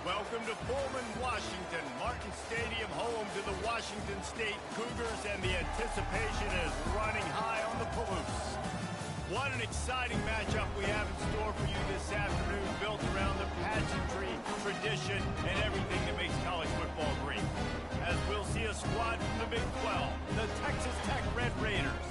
Welcome to Pullman, Washington. Martin Stadium, home to the Washington State Cougars, and the anticipation is running high on the Palouse. What an exciting matchup we have in store for you this afternoon, built around the pageantry, tradition, and everything that makes college football great. As we'll see a squad from the Big 12, the Texas Tech Red Raiders,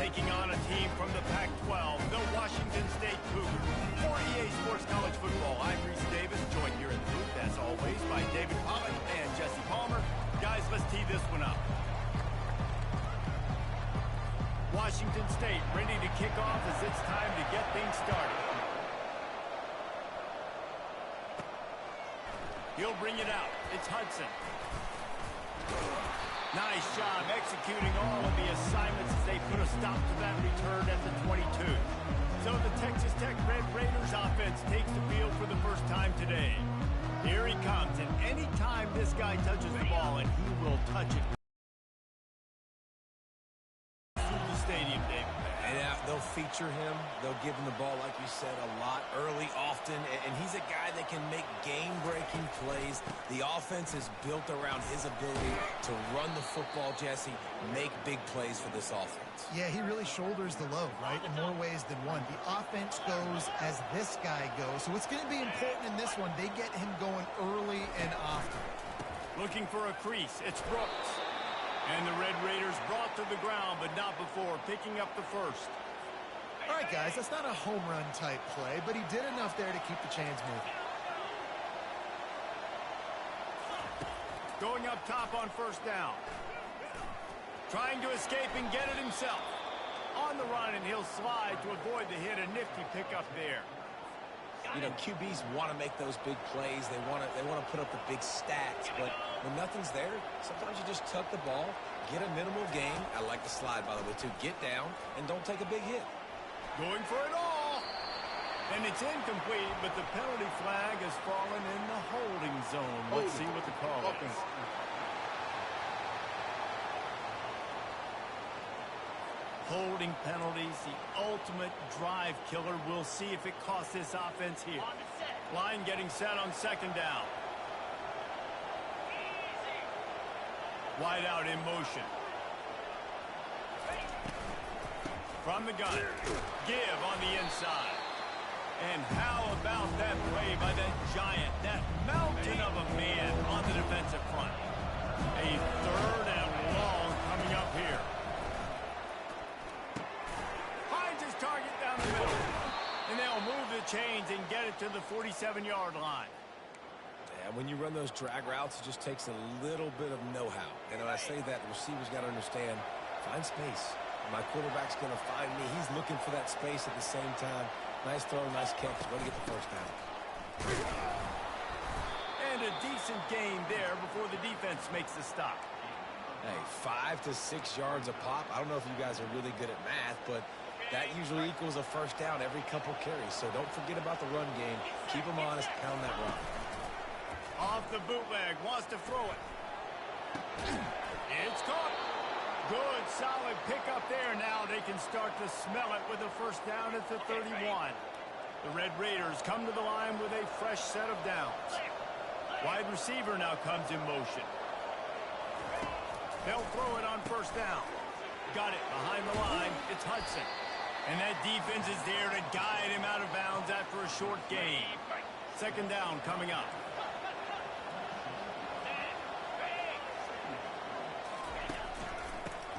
taking on a team from the Pac-12, the Washington State Cougars. For EA Sports College Football, I'm Reese Davis, joined here in the booth, as always, by David Pollock and Jesse Palmer. Guys, let's tee this one up. Washington State ready to kick off as it's time to get things started. He'll bring it out. It's Hudson. Nice job executing all of the assignments as they put a stop to that return at the 22. So the Texas Tech Red Raiders offense takes the field for the first time today. Here he comes, and any time this guy touches the ball, and he will touch it through the stadium, David. And they'll feature him. They'll give him the ball, like you said, a lot, early, often. And he's a guy that can make game-breaking plays. The offense is built around his ability to run the football, Jesse, make big plays for this offense. Yeah, he really shoulders the load, right, in more ways than one. The offense goes as this guy goes. So it's going to be important in this one. They get him going early and often. Looking for a crease. It's Brooks. And the Red Raiders brought to the ground, but not before picking up the first. All right, guys, that's not a home run type play, but he did enough there to keep the chains moving. Going up top on first down. Trying to escape and get it himself. On the run, and he'll slide to avoid the hit. A nifty pickup there. You know, QBs want to make those big plays. They want to put up the big stats. But when nothing's there, sometimes you just tuck the ball, get a minimal gain. I like the slide, by the way, too. Get down and don't take a big hit. Going for it all. And it's incomplete, but the penalty flag has fallen in the holding zone. Let's see what the call is. Holding penalties, the ultimate drive killer. We'll see if it costs this offense here. Line getting set on second down. Wide out in motion. From the gun. Give on the inside. And how about that play by that giant, that mountain of a man on the defensive front. A third and long coming up here. Target down the middle. And they'll move the chains and get it to the 47-yard line. Yeah, when you run those drag routes, it just takes a little bit of know-how. And when I say that, the receiver's got to understand, find space. My quarterback's going to find me. He's looking for that space at the same time. Nice throw, nice catch. Way to get the first down. And a decent gain there before the defense makes the stop. Hey, 5 to 6 yards a pop. I don't know if you guys are really good at math, but that usually equals a first down every couple carries. So don't forget about the run game. Keep them honest. Pound that run. Off the bootleg. Wants to throw it. It's caught. Good, solid pickup there. Now they can start to smell it with a first down at the 31. The Red Raiders come to the line with a fresh set of downs. Wide receiver now comes in motion. They'll throw it on first down. Got it behind the line. It's Hudson. And that defense is there to guide him out of bounds after a short gain. Second down coming up.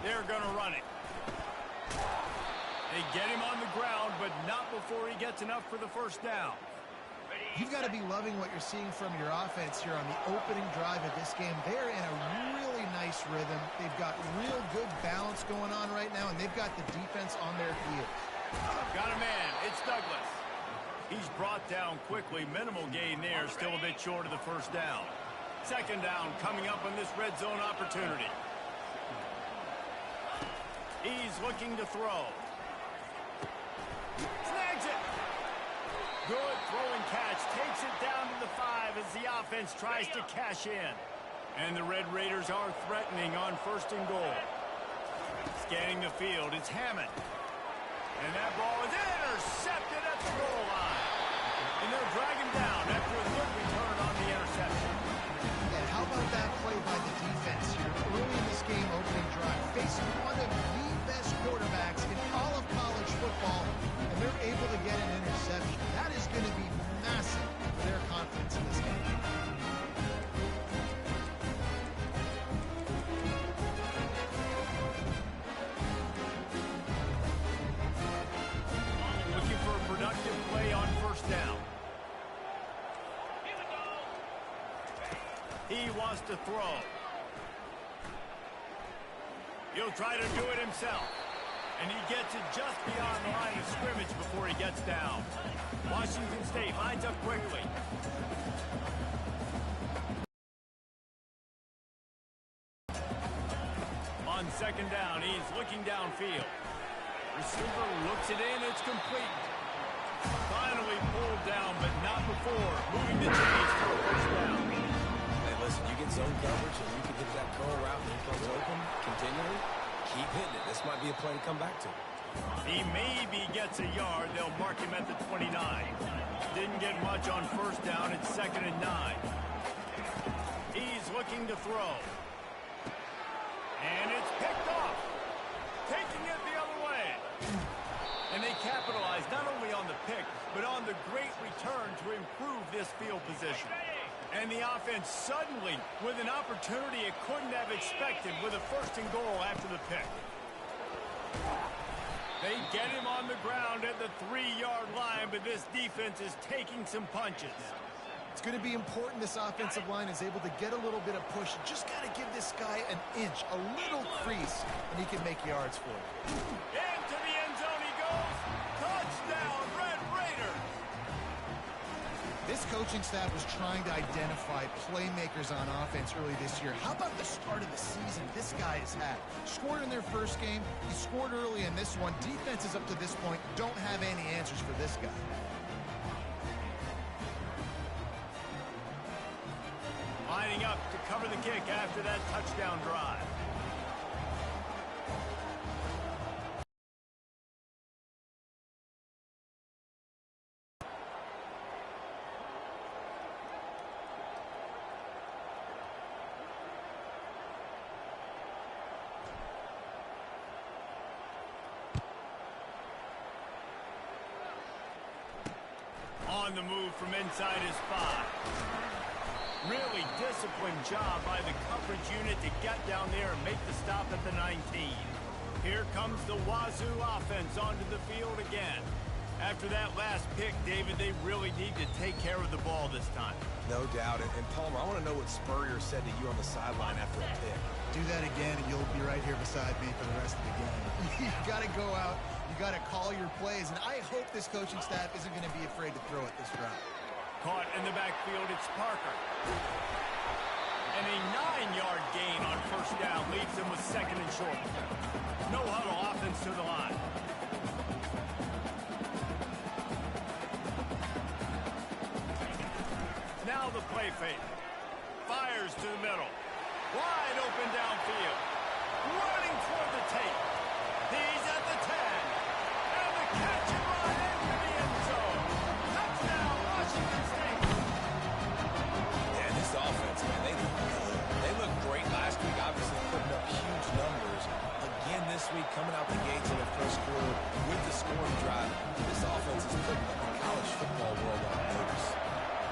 They're going to run it. They get him on the ground, but not before he gets enough for the first down. You've got to be loving what you're seeing from your offense here on the opening drive of this game. They're in a really nice rhythm. They've got real good balance going on right now, and they've got the defense on their heels. Got a man. It's Douglas. He's brought down quickly. Minimal gain there. Still a bit short of the first down. Second down coming up on this red zone opportunity. He's looking to throw. Snags it. Good throw and catch. Takes it down to the 5 as the offense tries to cash in. And the Red Raiders are threatening on first and goal. Scanning the field, it's Hammond. And that ball is intercepted at the goal line. And they'll drag him down after a good return on the interception. wants to throw. He'll try to do it himself. And he gets it just beyond the line of scrimmage before he gets down. Washington State lines up quickly. On second down, he's looking downfield. Receiver looks it in, it's complete. Finally pulled down, but not before moving the chains for a first down. Hey, listen, you get zone coverage and you can hit that curl route and he comes open continually. Keep hitting it. This might be a play to come back to. He maybe gets a yard. They'll mark him at the 29. Didn't get much on first down. It's 2nd and 9. He's looking to throw. And it's picked off. Taking it the other way. And they capitalize not only on the pick, but on the great return to improve this field position. And the offense suddenly, with an opportunity it couldn't have expected, with a 1st and goal after the pick. They get him on the ground at the 3-yard line, but this defense is taking some punches. It's going to be important this offensive line is able to get a little bit of push. Just got to give this guy an inch, a little crease, and he can make yards for it. Into the end zone he goes. Touchdown, Red Raiders. This coaching staff was trying to identify playmakers on offense early this year. How about the start of the season this guy has had? Scored in their first game. He scored early in this one. Defenses up to this point don't have any answers for this guy. Lining up to cover the kick after that touchdown drive. On the move from inside his 5. Really disciplined job by the coverage unit to get down there and make the stop at the 19. Here comes the Wazoo offense onto the field again. After that last pick, David, they really need to take care of the ball this time. No doubt. And Palmer, I want to know what Spurrier said to you on the sideline after a pick. Do that again, and you'll be right here beside me for the rest of the game. You got to go out. You got to call your plays, and I hope this coaching staff isn't going to be afraid to throw it this drive. Caught in the backfield, it's Parker. And a 9-yard gain on first down leaves them with 2nd and short. No huddle offense to the line. Now the play fake. Fires to the middle. Wide open downfield. Running toward the tape. He's at the 10. And the catch and run into the end zone. Touchdown, Washington State. Yeah, this offense, man, they looked great last week, obviously putting up huge numbers. Again this week, coming out the gates in the first quarter with the scoring drive. This offense is putting the college football world on notice.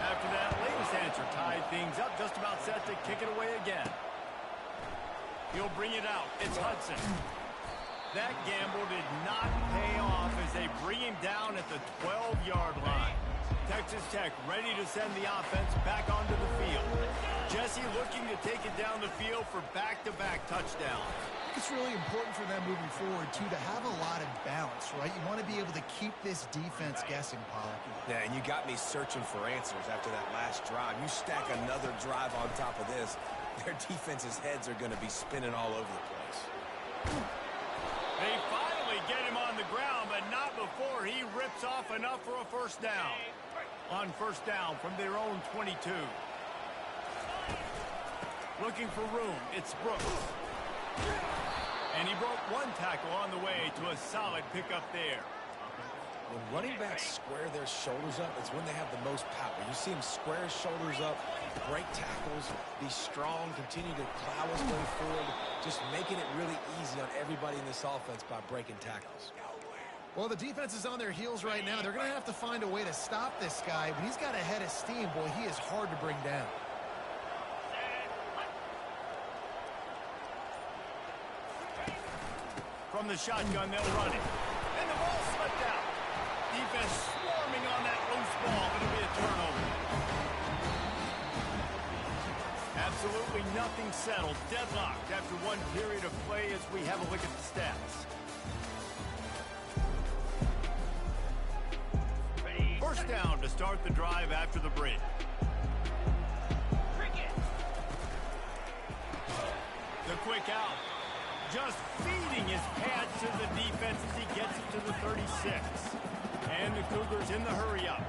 After that latest answer tied things up, just about set to kick it away again. He'll bring it out. It's Hudson. That gamble did not pay off as they bring him down at the 12-yard line. Texas Tech ready to send the offense back onto the field. Jesse looking to take it down the field for back-to-back touchdowns. It's really important for them moving forward, too, to have a lot of balance, right? You want to be able to keep this defense guessing, Pollock. Yeah, and you got me searching for answers after that last drive. You stack another drive on top of this, their defense's heads are going to be spinning all over the place. They finally get him on the ground, but not before he rips off enough for a first down. On first down from their own 22. Looking for room, it's Brooks. And he broke one tackle on the way to a solid pickup there. When running backs square their shoulders up, it's when they have the most power. You see them square his shoulders up, break tackles, be strong, continue to plow his way forward, just making it really easy on everybody in this offense by breaking tackles. Well, the defense is on their heels right now. They're going to have to find a way to stop this guy. When he's got a head of steam, boy, he is hard to bring down. From the shotgun, they'll run it. And the ball slipped out. Defense swarming on that loose ball. It'll be a turnover. Absolutely settled, deadlocked after one period of play as we have a look at the stats. First down to start the drive after the break. The quick out. Just feeding his pads to the defense as he gets it to the 36. And the Cougars in the hurry up.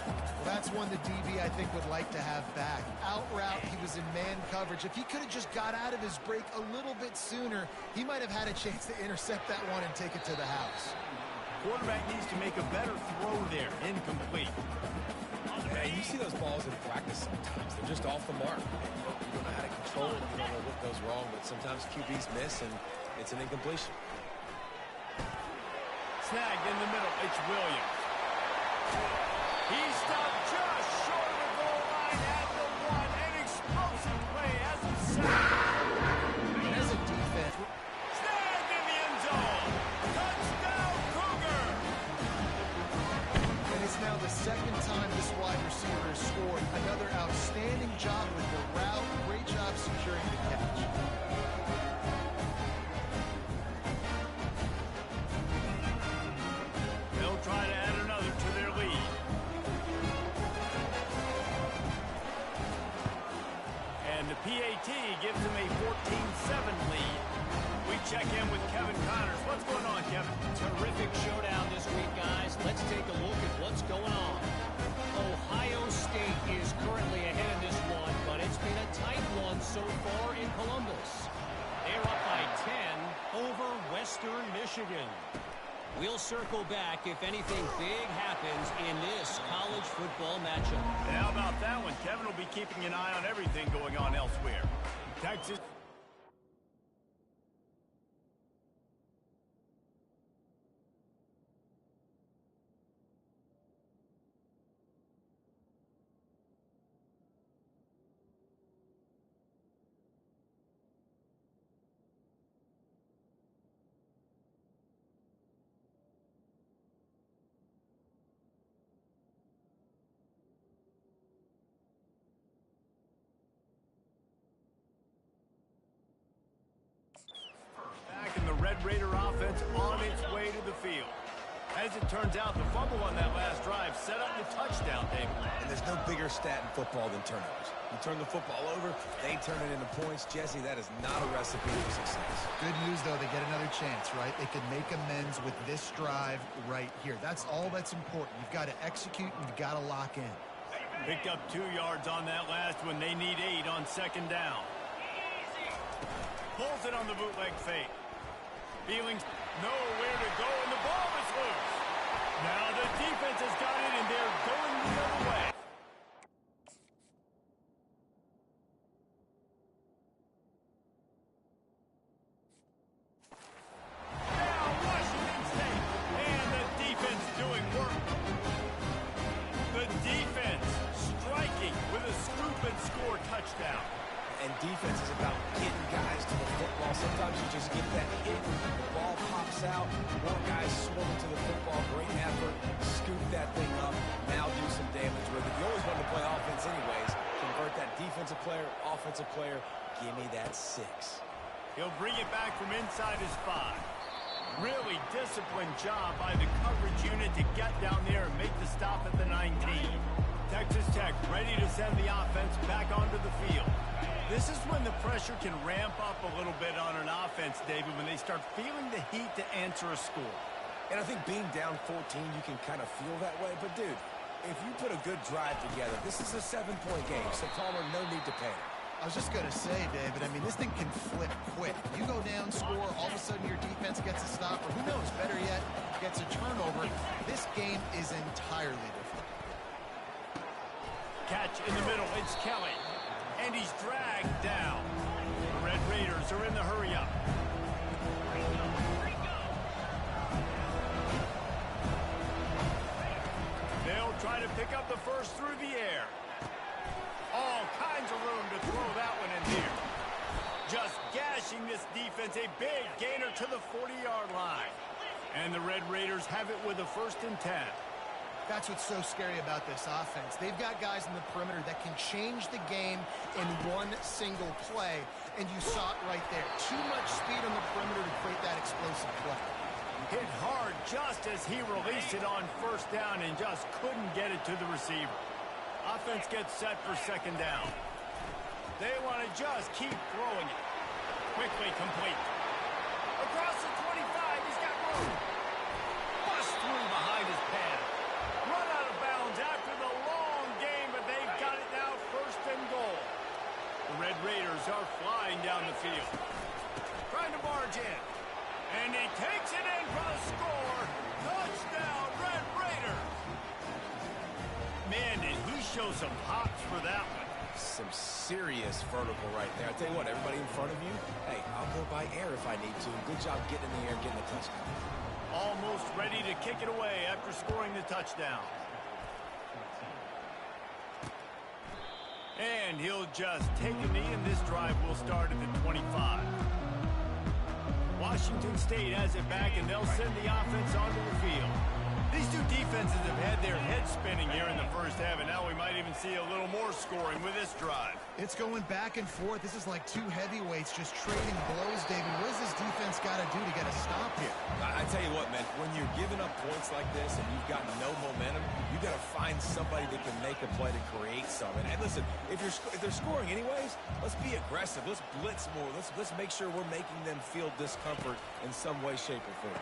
Well, that's one the DB, I think, would like to have back. Out route, he was in man coverage. If he could have just got out of his break a little bit sooner, he might have had a chance to intercept that one and take it to the house. Quarterback needs to make a better throw there. Incomplete. Man, you see those balls in practice sometimes. They're just off the mark. You don't know how to control it. You don't know what goes wrong, but sometimes QBs miss, and it's an incompletion. Snagged in the middle. It's Williams. He stopped just short of the goal line at the one. An explosive play as a sack. As a defense. Snagged in the end zone. Touchdown, Cougar. And it's now the second time this wide receiver has scored. Another outstanding job with the route. Great job securing the catch. They'll try to add another to their lead. And the PAT gives them a 14-7 lead. We check in with Kevin Connors. What's going on, Kevin? Terrific showdown this week, guys. Let's take a look at what's going on. Ohio State is currently ahead in this one, but it's been a tight one so far in Columbus. They're up by 10 over Western Michigan. We'll circle back if anything big happens in this college football matchup. And how about that one? Kevin will be keeping an eye on everything going on elsewhere. Texas. The Red Raider offense on its way to the field. As it turns out, the fumble on that last drive set up the touchdown, David. And there's no bigger stat in football than turnovers. You turn the football over, they turn it into points. Jesse, that is not a recipe for success. Good news, though, they get another chance, right? They can make amends with this drive right here. That's all that's important. You've got to execute and you've got to lock in. Picked up 2 yards on that last one. They need 8 on second down. Pulls it on the bootleg fake. Feelings nowhere to go, and the ball is loose. Now the defense has got it, and they're going the other way. Now Washington State, and the defense doing work. The defense striking with a scoop and score touchdown. And defense is about getting guys to the football. Sometimes you just get that hit, the ball pops out, more guys swarming to the football. Great effort, scoop that thing up, now do some damage with it. You always want to play offense anyways. Convert that defensive player, offensive player. Give me that 6. He'll bring it back from inside his 5. Really disciplined job by the coverage unit to get down there and make the stop at the 19. Texas Tech ready to send the offense back onto the field. This is when the pressure can ramp up a little bit on an offense, David, when they start feeling the heat to answer a score. And I think being down 14, you can kind of feel that way. But, dude, if you put a good drive together, this is a 7-point game. So, Palmer, no need to panic. I was just going to say, David, I mean, this thing can flip quick. You go down, score, all of a sudden your defense gets a stop, or who knows, better yet, gets a turnover. This game is entirely different. Catch in the middle, it's Kelly. And he's dragged down. The Red Raiders are in the hurry-up. They'll try to pick up the first through the air. All kinds of room to throw that one in here. Just gashing this defense, a big gainer to the 40-yard line. And the Red Raiders have it with a 1st and 10. That's what's so scary about this offense. They've got guys in the perimeter that can change the game in one single play, and you saw it right there. Too much speed on the perimeter to create that explosive play. Hit hard just as he released it on first down and just couldn't get it to the receiver. Offense gets set for second down. They want to just keep throwing it. Quickly complete. Across the 25, he's got room. Bust through behind his pad. Run out of bounds after the long game, but they've got it now first and goal. The Red Raiders are flying down the field. Trying to barge in. And he takes it in for the score. Touchdown, Red Raiders. Man, did he show some hops for that one. Some serious vertical right there. I tell you what, everybody in front of you, hey, I'll go by air if I need to. Good job getting in the air, getting the touchdown. Almost ready to kick it away after scoring the touchdown. And he'll just take a knee, and this drive will start at the 25. Washington State has it back, and they'll send the offense onto the field. These two defenses have had their heads spinning here in the first half, and now we might even see a little more scoring with this drive. It's going back and forth. This is like two heavyweights just trading blows, David. What does this defense got to do to get a stop here? I tell you what, man, when you're giving up points like this and you've got no momentum, you got to find somebody that can make a play to create something. And listen, if they're scoring anyways, let's be aggressive. Let's blitz more. Let's make sure we're making them feel discomfort in some way, shape, or form.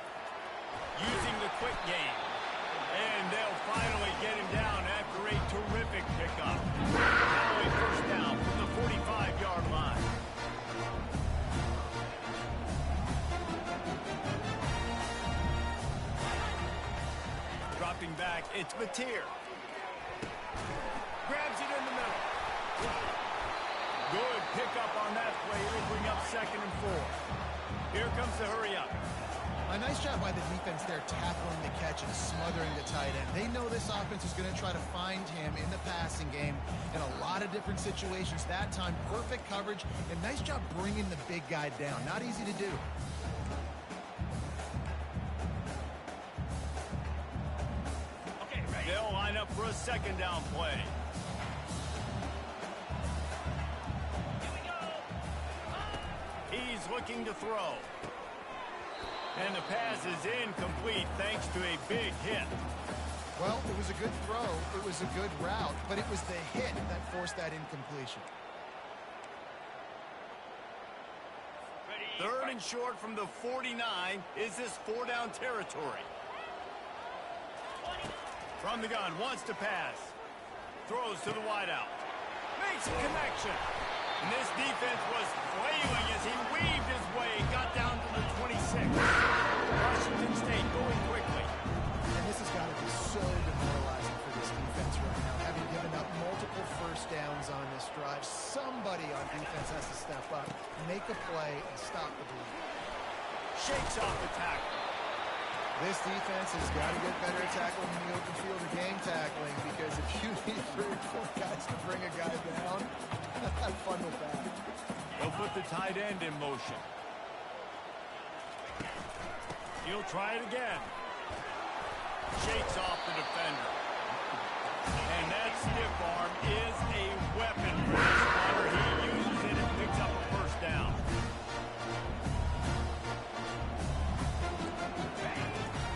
Using the quick game. And they'll finally get him down after a terrific pickup. Now a first down from the 45-yard line. Dropping back, it's Mateer. Grabs it in the middle. Good pickup on that play. It'll bring up 2nd and 4. Here comes the hurry up. A nice job by the defense there tackling the catch and smothering the tight end. They know this offense is going to try to find him in the passing game in a lot of different situations. That time, perfect coverage, and nice job bringing the big guy down. Not easy to do. They'll line up for a second down play. He's looking to throw. And the pass is incomplete thanks to a big hit. Well, it was a good throw. It was a good route, but it was the hit that forced that incompletion. 3rd and short from the 49. Is this 4-down territory? From the gun, wants to pass. Throws to the wideout. Makes a connection. And this defense was flailing as he weaved his way. Got down to the 26. Washington State going quickly. And this has got to be so demoralizing for this defense right now. Having given up multiple first downs on this drive, somebody on defense has to step up, make a play, and stop the bleed. Shakes off the tackle. This defense has got to get better at tackling in the open field or game tackling, because if you need 3 or 4 guys to bring a guy down, have fun with that. They'll put the tight end in motion. He'll try it again. Shakes off the defender. And that stiff arm is a weapon for this runner. He uses it and picks up a first down.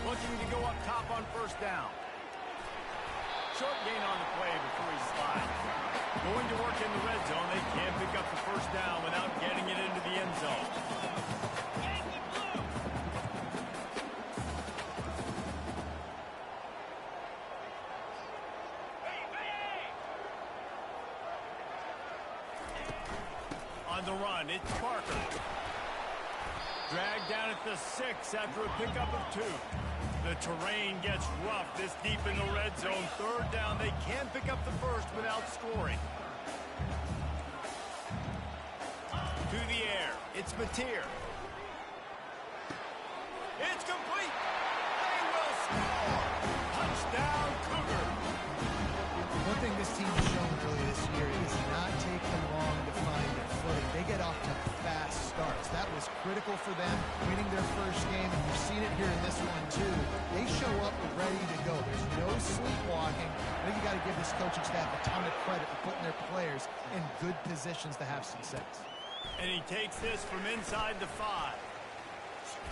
Looking to go up top on first down. Short gain on the play before he slides. Going to work in the red zone. They can't pick up the first down without getting it into the end zone. On the run, it's Parker. Dragged down at the 6 after a pickup of 2. The terrain gets rough this deep in the red zone. 3rd down, they can't pick up the first without scoring. To the air, it's Mateer. It's complete. They will score. Touchdown, Cougar. One thing this team has shown early this year is not take them long to find their footing. They get off to fast starts. That was critical for them, winning their first game, and you've seen it here in this one too. They show up ready to go. There's no sleepwalking. I think you got to give this coaching staff a ton of credit for putting their players in good positions to have success. And he takes this from inside the 5.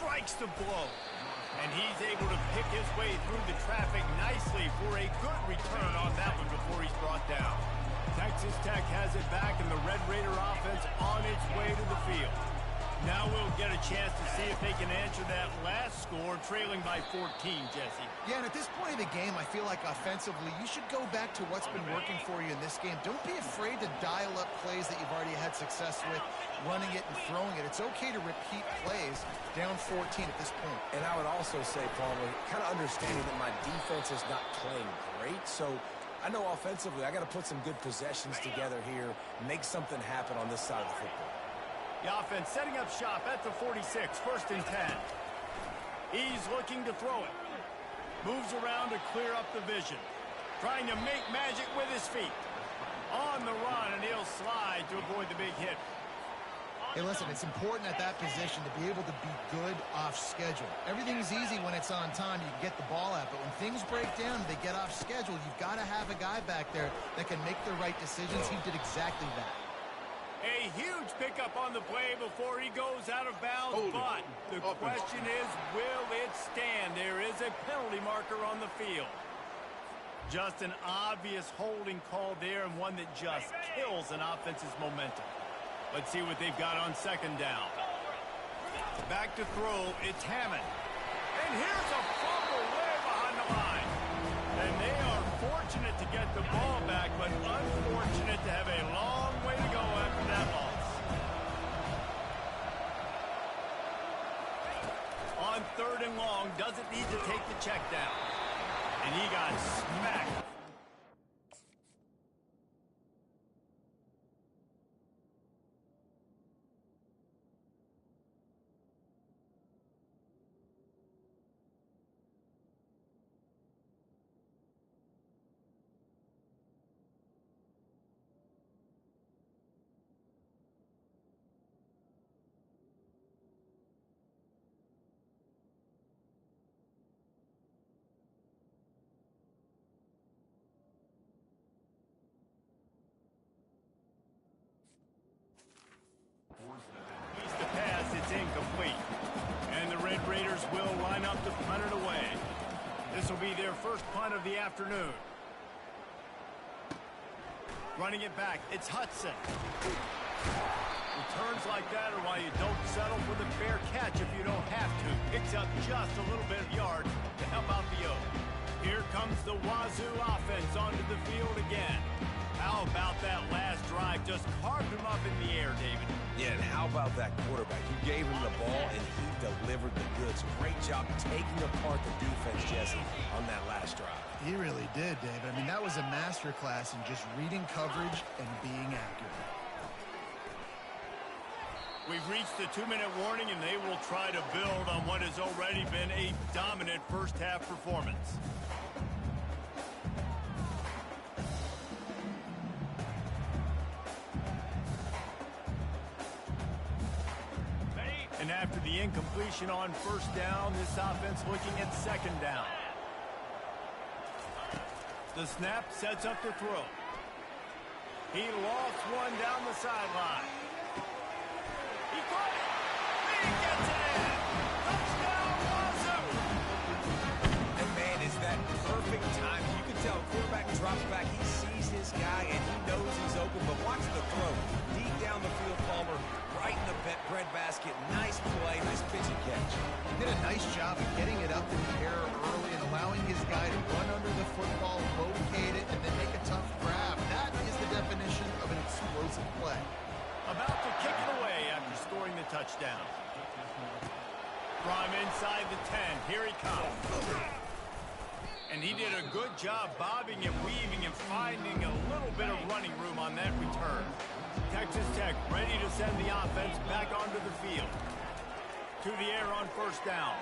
Strikes the blow. And he's able to pick his way through the traffic nicely for a good return on that one before he's brought down. Texas Tech has it back, and the Red Raider offense on its way to the field. Now we'll get a chance to see if they can answer that last score, trailing by 14, Jesse. Yeah, and at this point of the game, I feel like offensively, you should go back to what's been working for you in this game. Don't be afraid to dial up plays that you've already had success with, running it and throwing it. It's okay to repeat plays down 14 at this point. And I would also say, Palmer, kind of understanding that my defense is not playing great, so I know offensively I got to put some good possessions together here, make something happen on this side of the football. The offense setting up shop at the 46, 1st and 10. He's looking to throw it. Moves around to clear up the vision. Trying to make magic with his feet. On the run, and he'll slide to avoid the big hit. Hey, listen, it's important at that position to be able to be good off schedule. Everything's easy when it's on time. You can get the ball out, but when things break down, they get off schedule. You've got to have a guy back there that can make the right decisions. He did exactly that. A huge pickup on the play before he goes out of bounds, but the question is, will it stand? There is a penalty marker on the field. Just an obvious holding call there, and one that just kills an offense's momentum. Let's see what they've got on 2nd down. Back to throw, it's Hammond. And here's a fumble way behind the line. And they are fortunate to get the ball back, but unfortunate to have a long way to go after that loss. On 3rd and long, doesn't need to take the check down. And he got smacked. He's the pass, it's incomplete. And the Red Raiders will line up to punt it away. This will be their first punt of the afternoon. Running it back, it's Hudson. Returns like that are why you don't settle for the fair catch if you don't have to. Picks up just a little bit of yard to help out the Oak. Here comes the Wazoo offense onto the field again. How about that last drive? Just carved him up in the air, David. Yeah, and how about that quarterback? You gave him the ball, and he delivered the goods. Great job taking apart the defense, Jesse, on that last drive. He really did, David. I mean, that was a masterclass in just reading coverage and being accurate. We've reached the 2-minute warning, and they will try to build on what has already been a dominant first-half performance. And after the incompletion on 1st down, this offense looking at 2nd down. The snap sets up the throw. He lofts one down the sideline. He caught it. He gets it in. Touchdown, Wazoo. And man, is that perfect time. You can tell quarterback drops back. He sees his guy, and he knows he's open. But watch the throw. Deep down the field, Palmer, right in the breadbasket. Nice play, nice pitch and catch. He did a nice job of getting it up in the air early and allowing his guy to run under the football, locate it, and then make a tough grab. That is the definition of an explosive play. About to kick it away after scoring the touchdown. From inside the 10, here he comes. And he did a good job bobbing and weaving and finding a little bit of running room on that return. Texas Tech ready to send the offense back onto the field. To the air on 1st down.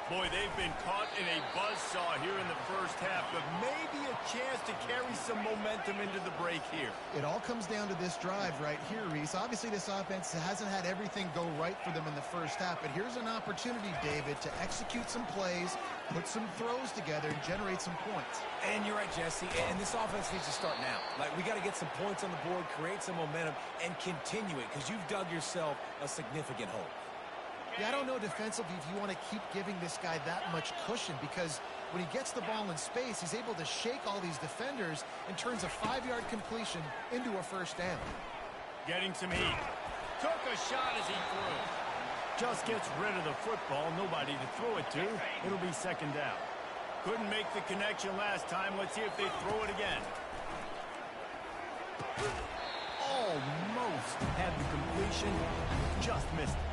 Boy, they've been caught in a buzzsaw here in the first half, but maybe a chance to carry some momentum into the break here. It all comes down to this drive right here, Reese. Obviously, this offense hasn't had everything go right for them in the first half, but here's an opportunity, David, to execute some plays, put some throws together, and generate some points. And you're right, Jesse, and this offense needs to start now. Like, we got to get some points on the board, create some momentum, and continue it, because you've dug yourself a significant hole. Yeah, I don't know defensively if you want to keep giving this guy that much cushion, because when he gets the ball in space, he's able to shake all these defenders and turns a 5-yard completion into a first down. Getting some heat. Took a shot as he threw. Just gets rid of the football. Nobody to throw it to. It'll be second down. Couldn't make the connection last time. Let's see if they throw it again. Almost had the completion. Just missed it.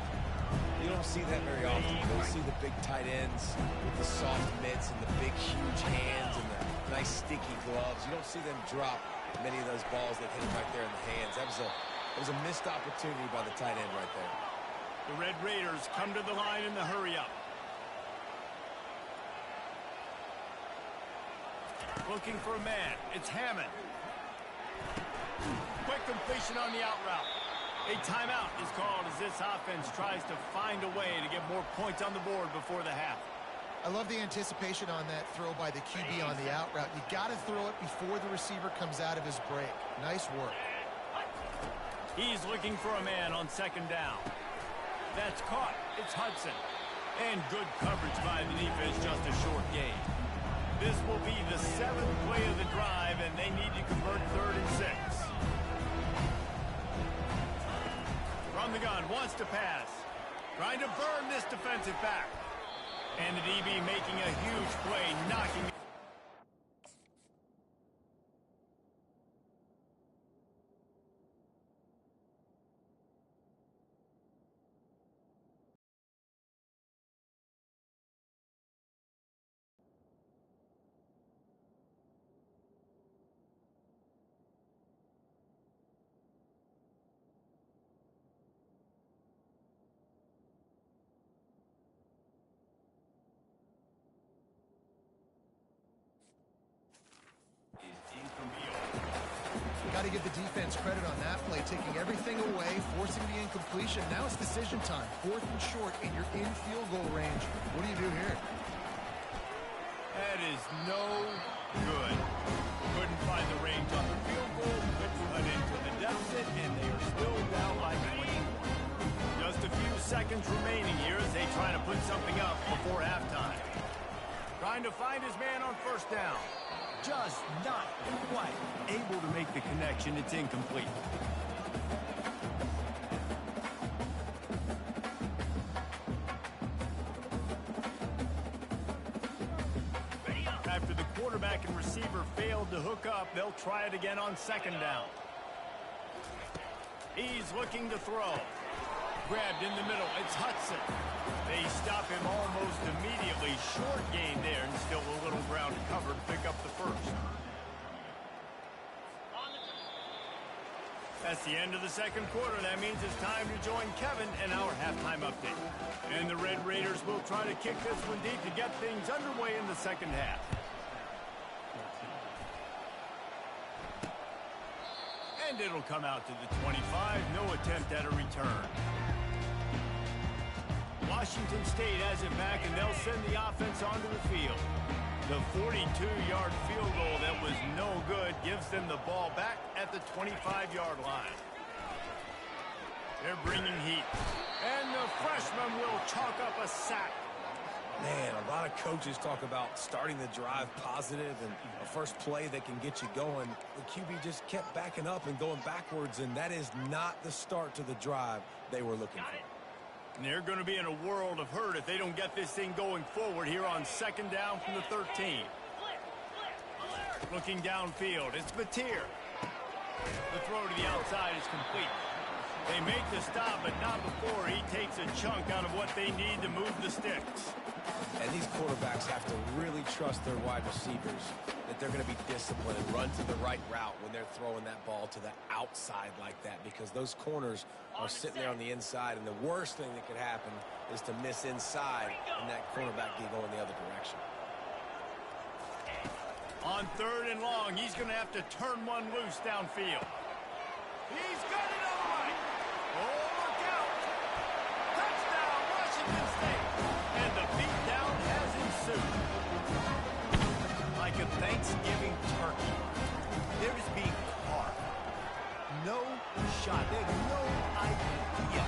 You don't see that very often. You don't see the big tight ends with the soft mitts and the big, huge hands and the nice, sticky gloves. You don't see them drop many of those balls that hit them right there in the hands. That was a missed opportunity by the tight end right there. The Red Raiders come to the line in the hurry-up. Looking for a man. It's Hammond. Quick completion on the out route. A timeout is called as this offense tries to find a way to get more points on the board before the half. I love the anticipation on that throw by the QB on the out route. You got to throw it before the receiver comes out of his break. Nice work. He's looking for a man on second down. That's caught. It's Hudson. And good coverage by the defense, just a short gain. This will be the 7th play of the drive, and they need to convert 3rd and 6. From the gun, wants to pass. Trying to burn this defensive back. And the DB making a huge play, knocking Got to give the defense credit on that play, taking everything away, forcing the incompletion. Now it's decision time. 4th and short, and you're in field goal range. What do you do here? That is no good. Couldn't find the range on the field goal, couldn't cut into the deficit, and they are still down by 21. Just a few seconds remaining here as they try to put something up before halftime. Trying to find his man on first down. Just not quite able to make the connection. It's incomplete. After the quarterback and receiver failed to hook up, they'll try it again on second down. He's looking to throw. Grabbed in the middle. It's Hudson. They stop him almost immediately. Short gain there, and still a little ground to cover to pick up the first. That's the end of the second quarter. That means it's time to join Kevin and our halftime update. And the Red Raiders will try to kick this one deep to get things underway in the second half. And it'll come out to the 25. No attempt at a return. Washington State has it back, and they'll send the offense onto the field. The 42-yard field goal that was no good gives them the ball back at the 25-yard line. They're bringing heat. And the freshman will chalk up a sack. Man, a lot of coaches talk about starting the drive positive and a first play that can get you going. The QB just kept backing up and going backwards, and that is not the start to the drive they were looking for. And they're going to be in a world of hurt if they don't get this thing going forward here on second down from the 13. Looking downfield, it's Mateer. The throw to the outside is complete. They make the stop, but not before he takes a chunk out of what they need to move the sticks. And these quarterbacks have to really trust their wide receivers. that they're going to be disciplined and run to the right route when they're throwing that ball to the outside like that, because those corners are sitting there on the inside, and the worst thing that could happen is to miss inside and that cornerback get going the other direction. On 3rd and long, he's going to have to turn one loose downfield. He's got it on the right. Oh, look out. Touchdown, Washington State. And the beatdown has ensued. Like a Thanksgiving turkey. They're just being carved. No shot. They have no idea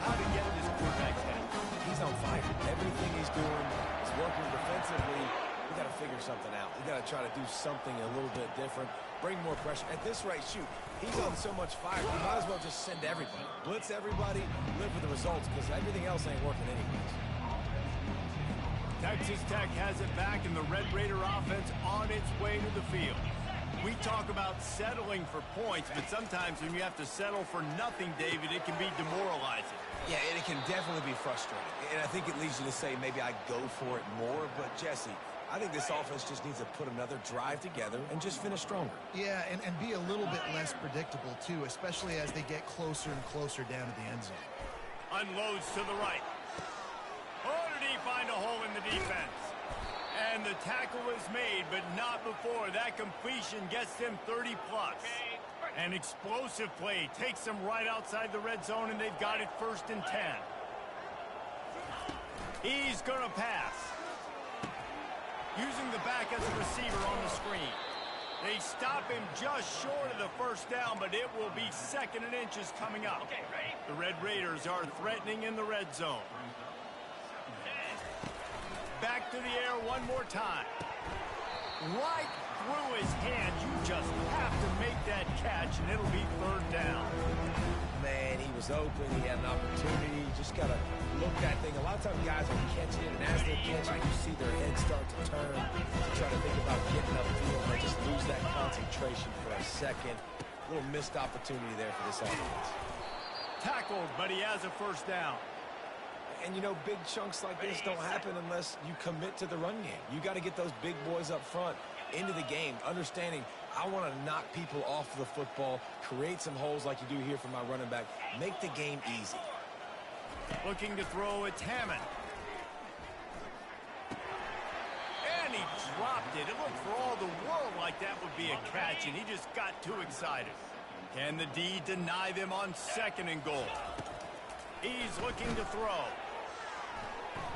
how to get in this quarterback's head. He's on fire. Everything he's doing is working defensively. We got to figure something out. We got to try to do something a little bit different. Bring more pressure. At this rate, shoot, he's on so much fire, we might as well just send everybody. Blitz everybody, live with the results, because everything else ain't working anyways. Texas Tech has it back, and the Red Raider offense on its way to the field. We talk about settling for points, but sometimes when you have to settle for nothing, David, it can be demoralizing. Yeah, and it can definitely be frustrating. And I think it leads you to say maybe I go for it more. But, Jesse, I think this offense just needs to put another drive together and just finish stronger. Yeah, and be a little bit less predictable, too, especially as they get closer and closer down to the end zone. Unloads to the right. Oh, did he find a hole in the defense? And the tackle is made, but not before. That completion gets them 30-plus. An explosive play takes them right outside the red zone, and they've got it 1st and 10. He's going to pass. Using the back as a receiver on the screen. They stop him just short of the 1st down, but it will be 2nd and inches coming up. The Red Raiders are threatening in the red zone. Back to the air one more time. Right through his hands. You just have to make that catch, and it'll be 3rd down. Man, he was open. He had an opportunity. Just got to look that thing. A lot of times guys are catching it, and as they're catching, you see their head start to turn. Try to think about getting upfield, and they just lose that concentration for a second. A little missed opportunity there for this offense. Tackled, but he has a 1st down. And, you know, big chunks like this don't happen unless you commit to the run game. You got to get those big boys up front into the game, understanding I want to knock people off the football, create some holes like you do here for my running back, make the game easy. Looking to throw, it's Hammond. And he dropped it. It looked for all the world like that would be a catch, and he just got too excited. Can the D deny them on 2nd and goal? He's looking to throw.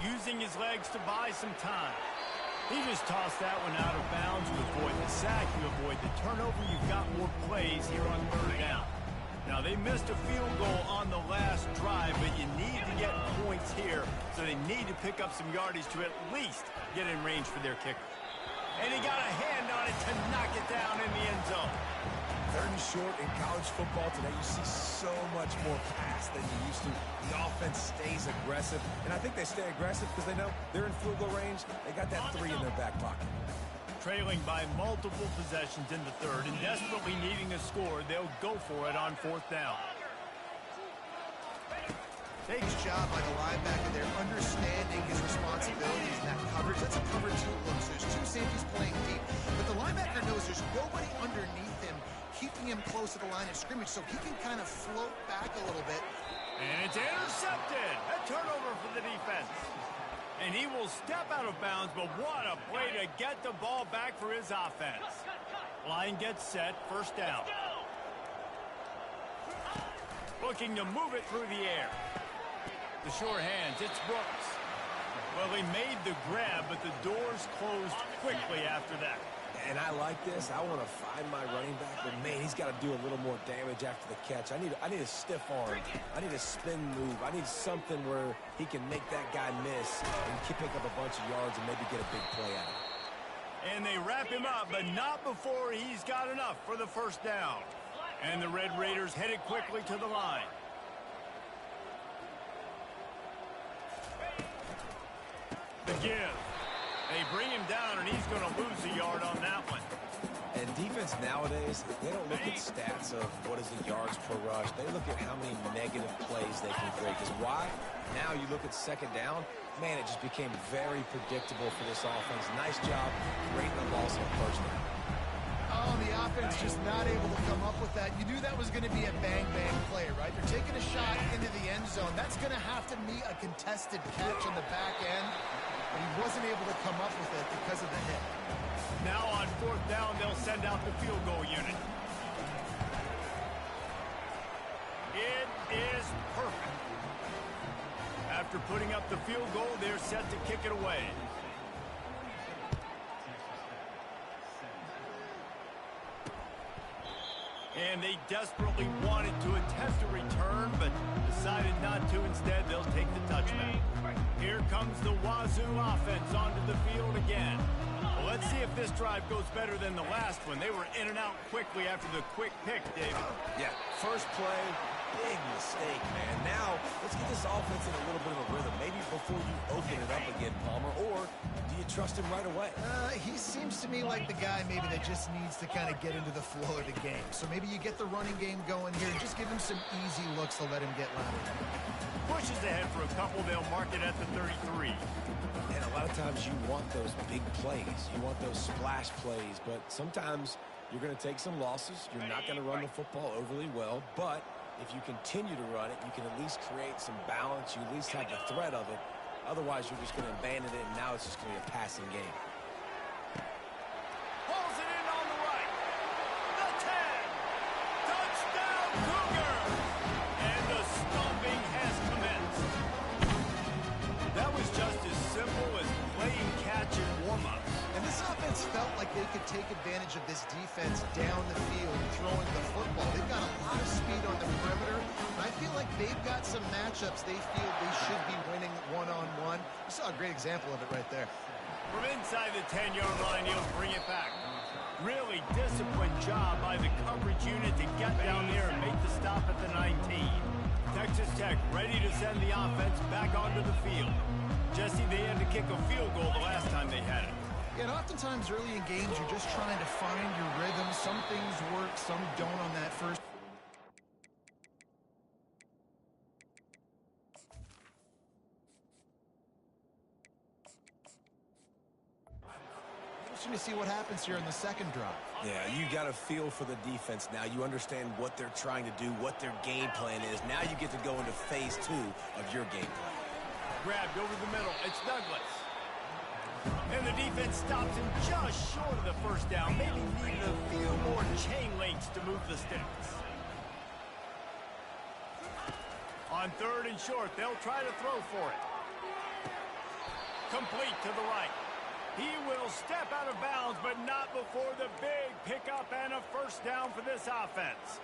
Using his legs to buy some time. He just tossed that one out of bounds. You avoid the sack, you avoid the turnover. You've got more plays here on 3rd down. Now, they missed a field goal on the last drive, but you need to get points here, so they need to pick up some yardage to at least get in range for their kicker. And he got a hand on it to knock it down in the end zone. 3rd and short in college football today, you see so much more pass than you used to. The offense stays aggressive, and I think they stay aggressive because they know they're in field goal range. They got that 3 in their back pocket. Trailing by multiple possessions in the 3rd and desperately needing a score, they'll go for it on 4th down. Takes job by the linebacker there, understanding his responsibilities in that coverage. That's a cover 2 look, so there's 2 safeties playing deep, but the linebacker knows there's nobody underneath him, keeping him close to the line of scrimmage, so he can kind of float back a little bit. And it's intercepted. A turnover for the defense. And he will step out of bounds, but what a play to get the ball back for his offense. Line gets set, 1st down. Looking to move it through the air. The sure hands, it's Brooks. Well, he made the grab, but the doors closed quickly after that. And I like this. I want to find my running back, but man, he's got to do a little more damage after the catch. I need a stiff arm. I need a spin move. I need something where he can make that guy miss and pick up a bunch of yards and maybe get a big play out of it. And they wrap him up, but not before he's got enough for the 1st down. And the Red Raiders headed quickly to the line. The give. They bring him down, and he's going to lose a yard on that one. And defense nowadays, they don't look at stats of what is the yards per rush. They look at how many negative plays they can create. Because why? Now you look at 2nd down, man, it just became very predictable for this offense. Nice job creating the loss on 1st down. defense just not able to come up with that. You knew that was going to be a bang-bang play, right? They're taking a shot into the end zone. That's going to have to meet a contested catch on the back end, but he wasn't able to come up with it because of the hit. Now on 4th down, they'll send out the field goal unit. It is perfect. After putting up the field goal, they're set to kick it away. And they desperately wanted to attempt a return, but decided not to. Instead, they'll take the touchback. Here comes the Wazoo offense onto the field again. Well, let's see if this drive goes better than the last one. They were in and out quickly after the quick pick, David. Yeah, first play, big mistake, man. Now, let's get this offense in a little bit of a rhythm. Maybe before you open it up again, Palmer, or do you trust him right away? He seems to me like the guy maybe that just needs to kind of get into the flow of the game. So maybe you get the running game going here. Just give him some easy looks to let him get lateral. Pushes ahead for a couple. They'll mark it at the 33. And a lot of times you want those big plays. You want those splash plays. But sometimes you're going to take some losses. You're not going to run the football overly well. But if you continue to run it, you can at least create some balance. You at least have the threat of it. Otherwise, you're just going to abandon it, and now it's just going to be a passing game. Pulls it in on the right. The 10. Touchdown, Cougars! And the stomping has commenced. That was just as simple as playing catch and warm-ups. And this offense felt like they could take advantage of this defense down the field, throwing the football. They've got a lot of speed on the perimeter. And I feel like they've got some matchups they feel they should be winning one-on-one. You saw a great example of it right there. From inside the 10-yard line, he'll bring it back. Really disciplined job by the coverage unit to get down there and make the stop at the 19. Texas Tech ready to send the offense back onto the field. Jesse, they had to kick a field goal the last time they had it. And oftentimes early in games, you're just trying to find your rhythm. Some things work, some don't on that first. Interesting to see what happens here in the second drive. Yeah, you got a feel for the defense now. You understand what they're trying to do, what their game plan is. Now you get to go into phase 2 of your game plan. Grabbed over the middle. It's Douglas. And the defense stops him just short of the first down. Maybe needed a few more chain links to move the sticks. On 3rd and short, they'll try to throw for it. Complete to the right. He will step out of bounds, but not before the big pickup and a first down for this offense.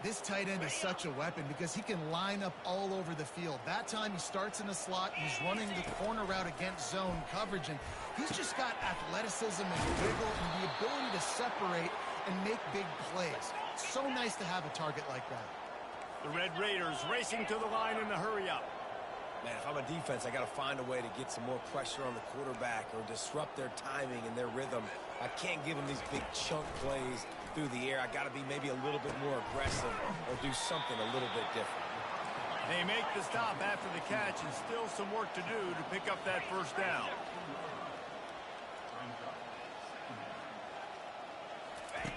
This tight end is such a weapon because he can line up all over the field. That time he starts in the slot, he's running the corner route against zone coverage, and he's just got athleticism and wiggle and the ability to separate and make big plays. It's so nice to have a target like that. The Red Raiders racing to the line in the hurry-up. Man, if I'm a defense, I got to find a way to get some more pressure on the quarterback or disrupt their timing and their rhythm. I can't give them these big chunk plays through the air. I got to be maybe a little bit more aggressive or do something a little bit different. They make the stop after the catch and still some work to do to pick up that first down.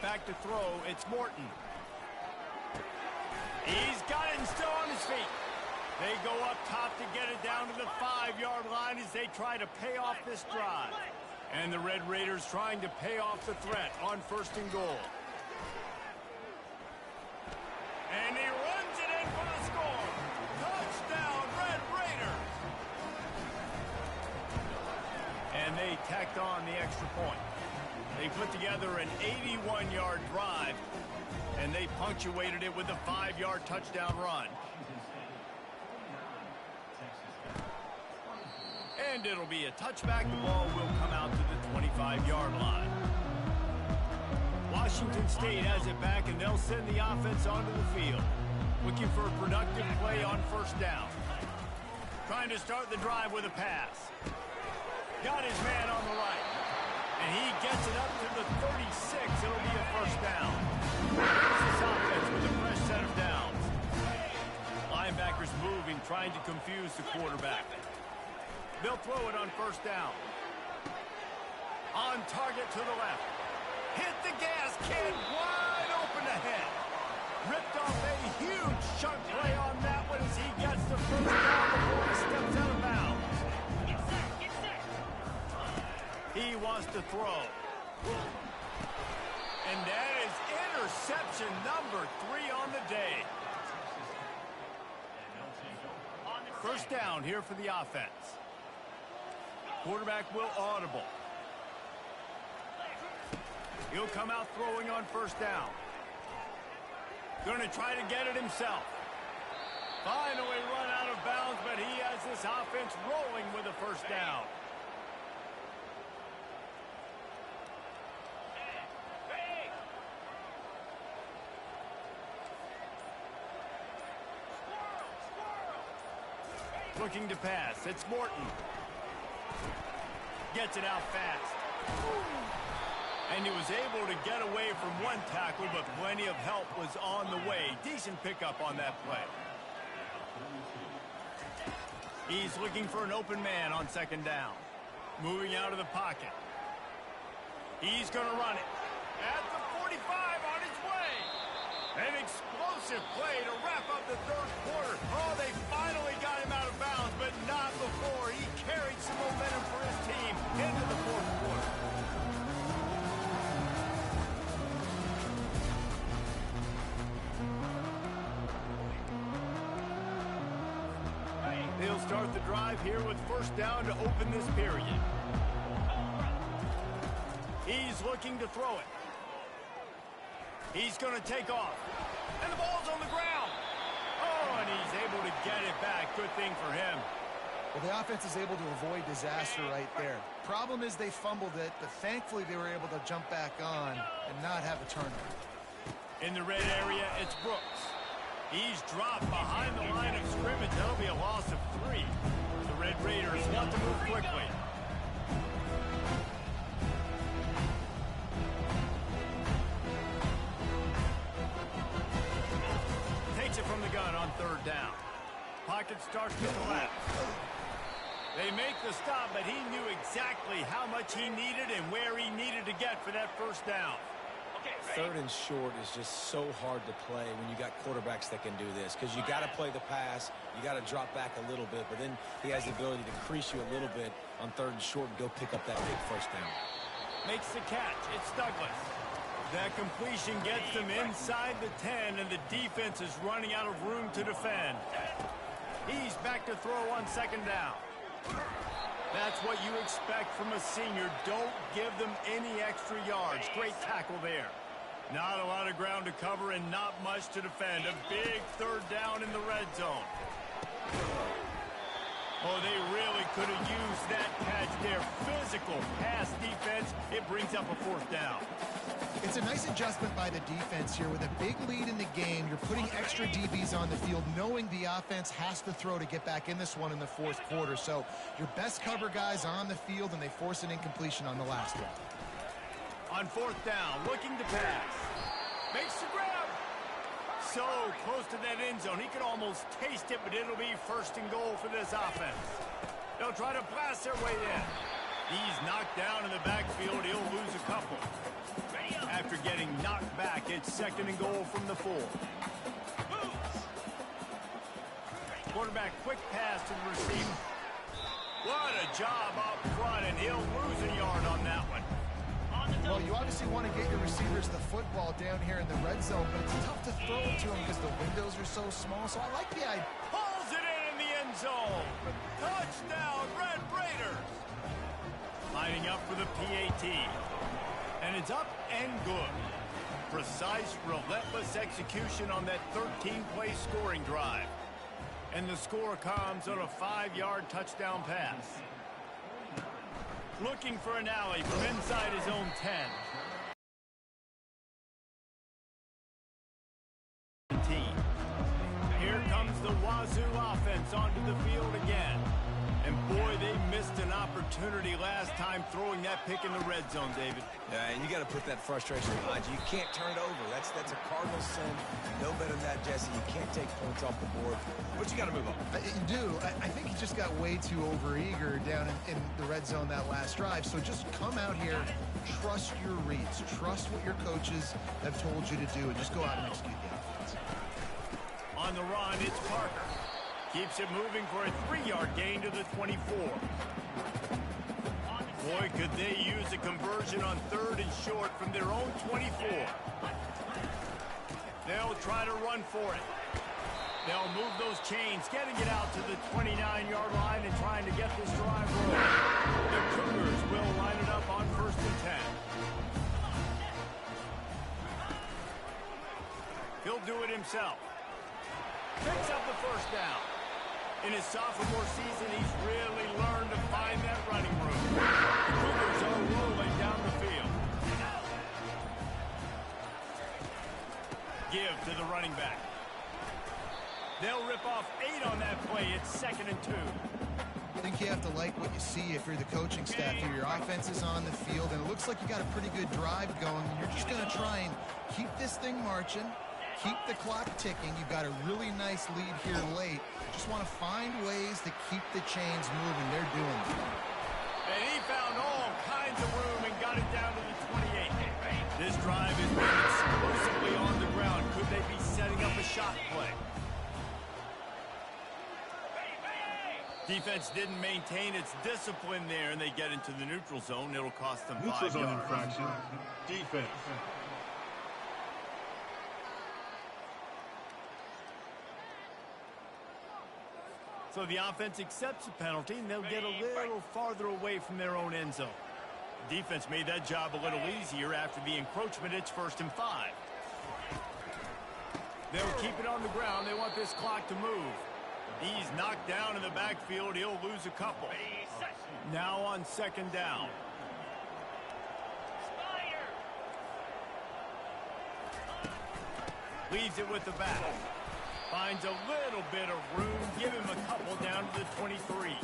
Back to throw, it's Morton. He's got it and still on his feet. They go up top to get it down to the 5-yard line as they try to pay off this drive. And the Red Raiders trying to pay off the threat on 1st and goal. And he runs it in for the score. Touchdown, Red Raiders. And they tacked on the extra point. They put together an 81-yard drive, and they punctuated it with a 5-yard touchdown run. And it'll be a touchback. The ball will come out to the 25-yard line. Washington State has it back, and they'll send the offense onto the field. Looking for a productive play on 1st down. Trying to start the drive with a pass. Got his man on the right. And he gets it up to the 36. It'll be a first down. Here's this offense with a fresh set of downs. Linebackers moving, trying to confuse the quarterback. They'll throw it on 1st down. On target to the left. Hit the gas can wide open ahead. Ripped off a huge chunk play on that one as he gets the first down before he steps out of bounds. Get set. He wants to throw. And that is interception number 3 on the day. First down here for the offense. Quarterback will audible. He'll come out throwing on first down. Going to try to get it himself. Finally run out of bounds, but he has this offense rolling with a first down. Looking to pass. It's Morton. Gets it out fast. And he was able to get away from one tackle, but plenty of help was on the way. Decent pickup on that play. He's looking for an open man on second down. Moving out of the pocket. He's going to run it. At the 45 on his way. An explosive play to wrap up the third quarter. Oh, they finally got him out of bounds, but not before he carried some momentum for his team into the fourth quarter. They'll start the drive here with first down to open this period. He's looking to throw it. He's going to take off. And the ball's on the ground. Oh, and he's able to get it back. Good thing for him. Well, the offense is able to avoid disaster right there. Problem is they fumbled it, but thankfully they were able to jump back on and not have a turnover. In the red area, it's Brooks. He's dropped behind the line of scrimmage. That'll be a loss of 3. The Red Raiders want to move quickly. Takes it from the gun on third down. Pocket starts to collapse. They make the stop, but he knew exactly how much he needed and where he needed to get for that first down. Third and short is just so hard to play when you got quarterbacks that can do this, because you got to play the pass, you got to drop back a little bit, but then he has the ability to crease you a little bit on third and short and go pick up that big first down. Makes the catch. It's Douglas. That completion gets them inside the 10, and the defense is running out of room to defend. He's back to throw on second down. That's what you expect from a senior. Don't give them any extra yards. Great tackle there. Not a lot of ground to cover and not much to defend. A big third down in the red zone. Oh, they really could have used that catch there. Physical pass defense. It brings up a fourth down. It's a nice adjustment by the defense here. With a big lead in the game, you're putting extra DBs on the field, knowing the offense has to throw to get back in this one in the fourth quarter. So your best cover guys are on the field, and they force an incompletion on the last one. On fourth down, looking to pass. Makes the grab. So close to that end zone. He could almost taste it, but it'll be first and goal for this offense. They'll try to blast their way in. He's knocked down in the backfield. He'll lose a couple. After getting knocked back, it's second and goal from the 4. Quarterback quick pass to the receiver. What a job up front, and he'll lose a yard on that one. Well, you obviously want to get your receivers the football down here in the red zone, but it's tough to throw it to them because the windows are so small. So I like the idea. Pulls it in the end zone. Touchdown, Red Raiders. Lining up for the PAT. And it's up and good. Precise, relentless execution on that 13-play scoring drive. And the score comes on a 5-yard touchdown pass. Looking for an alley from inside his own 10. Here comes the Wazoo offense onto the field again. And boy, they missed an opportunity last time throwing that pick in the red zone, David. Yeah, and you got to put that frustration behind you. You can't turn it over. That's a cardinal sin. No better than that, Jesse. You can't take points off the board, but you got to move on. You do. I think he just got way too overeager down in the red zone that last drive. So just come out here, trust your reads, trust what your coaches have told you to do and just go out and execute the offense. On the run, it's Parker. Keeps it moving for a 3-yard gain to the 24. Boy, could they use a conversion on 3rd and short from their own 24. They'll try to run for it. They'll move those chains, getting it out to the 29-yard line and trying to get this drive rolling. The Cougars will line it up on 1st and 10. He'll do it himself. Picks up the first down. In his sophomore season, he's really learned to find that running room. The Cougars are rolling down the field. Give to the running back. They'll rip off 8 on that play. It's 2nd and 2. I think you have to like what you see if you're the coaching staff here. Your offense is on the field, and it looks like you got a pretty good drive going. You're just going to try and keep this thing marching, keep the clock ticking. You've got a really nice lead here late. Just want to find ways to keep the chains moving. They're doing it. And he found all kinds of room and got it down to the 28. This drive is been exclusively on the ground. Could they be setting up a shot play? Defense didn't maintain its discipline there, and they get into the neutral zone. It'll cost them 5 yards. Neutral zone infraction. Defense. So the offense accepts the penalty, and they'll get a little farther away from their own end zone. Defense made that job a little easier after the encroachment. It's 1st and 5. They'll keep it on the ground. They want this clock to move. He's knocked down in the backfield. He'll lose a couple. Now on 2nd down. Leaves it with the back. Finds a little bit of room. Give him a couple down to the 23.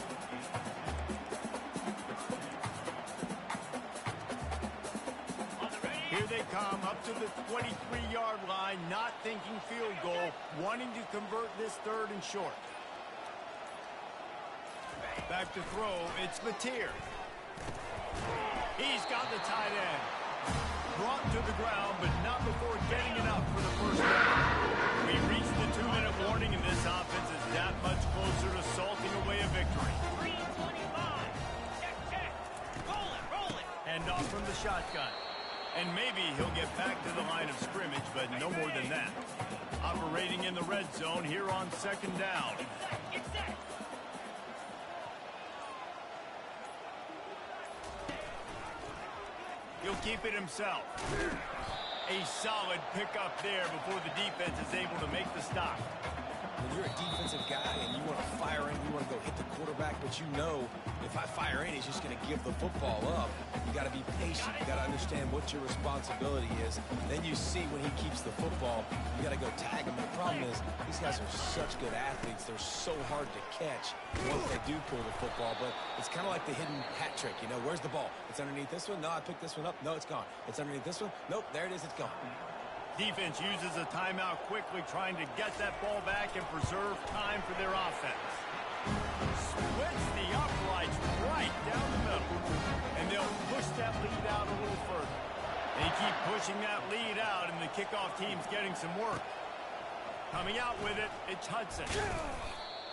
Here they come up to the 23-yard line, not thinking field goal, wanting to convert this 3rd and short. Back to throw, it's Mateer. He's got the tight end. Brought to the ground, but not before getting it up for the first down. We reached the 2-minute warning, and this offense is that much closer to salting away a victory. 3:25. Check. Roll it. Hand off from the shotgun. And maybe he'll get back to the line of scrimmage, but no more than that. Operating in the red zone here on 2nd down. He'll keep it himself. A solid pickup there before the defense is able to make the stop. When you're a defensive guy and you want to fire in, you want to go hit the quarterback, but you know if I fire in, he's just going to give the football up. You got to be patient. You got to understand what your responsibility is. Then you see when he keeps the football, you got to go tag him. And the problem is these guys are such good athletes. They're so hard to catch once they do pull the football. But it's kind of like the hidden hat trick. You know, where's the ball? It's underneath this one. No, I picked this one up. No, it's gone. It's underneath this one. Nope, there it is. It's gone. Defense uses a timeout quickly, trying to get that ball back and preserve time for their offense. Splits the uprights right down the middle. And they'll push that lead out a little further. They keep pushing that lead out, and the kickoff team's getting some work. Coming out with it, it's Hudson.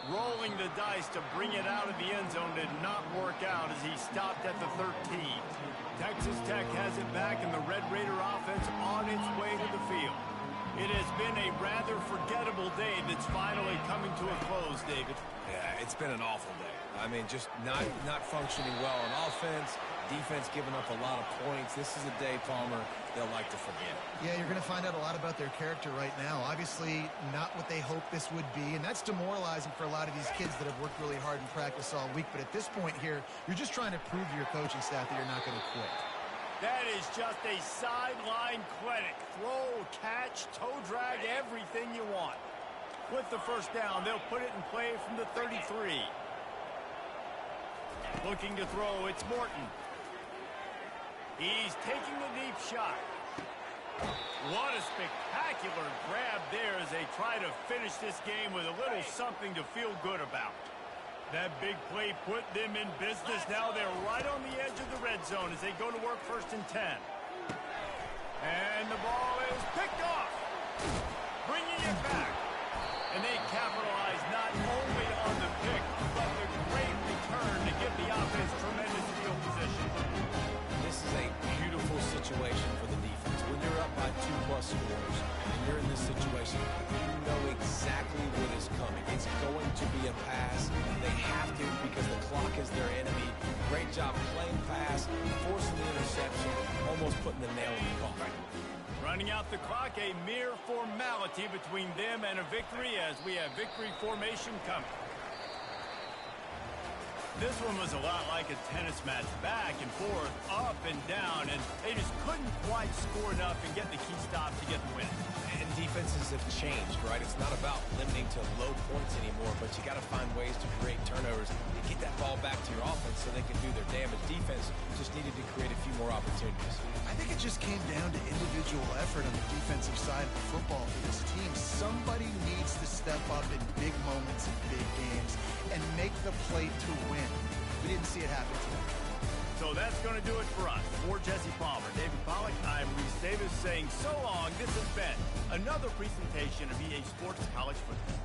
Rolling the dice to bring it out of the end zone did not work out as he stopped at the 13. Texas Tech has it back, and the Red Raider offense on its way to the field. It has been a rather forgettable day that's finally coming to a close, David. Yeah, it's been an awful day. I mean, just not functioning well on offense, defense giving up a lot of points. This is a day, Palmer, they'll like to forget. Yeah, you're going to find out a lot about their character right now. Obviously, not what they hoped this would be, and that's demoralizing for a lot of these kids that have worked really hard in practice all week. But at this point here, you're just trying to prove to your coaching staff that you're not going to quit. That is just a sideline clinic. Throw, catch, toe drag, everything you want. With the first down, they'll put it in play from the 33. Looking to throw, it's Morton. He's taking the deep shot. What a spectacular grab there as they try to finish this game with a little something to feel good about. That big play put them in business. Now they're right on the edge of the red zone as they go to work 1st and 10. scores, and you're in this situation, you know exactly what is coming. It's going to be a pass. They have to because the clock is their enemy. Great job playing pass, forcing the interception, almost putting the nail in the coffin. Running out the clock, a mere formality between them and a victory as we have victory formation coming. This one was a lot like a tennis match, back and forth, up and down, and they just couldn't quite score enough and get the key stop to get the win. And defenses have changed, right? It's not about limiting to low points anymore, but you got to find ways to create turnovers and get that ball back to your offense so they can do their damage. Defense just needed to create a few more opportunities. I think it just came down to individual effort on the defensive side of football for this team. Somebody needs to step up in big moments in big games and make the play to win. We didn't see it happen today. So that's going to do it for us. For Jesse Palmer, David Pollack, I'm Reese Davis saying so long. This has been another presentation of EA Sports College Football.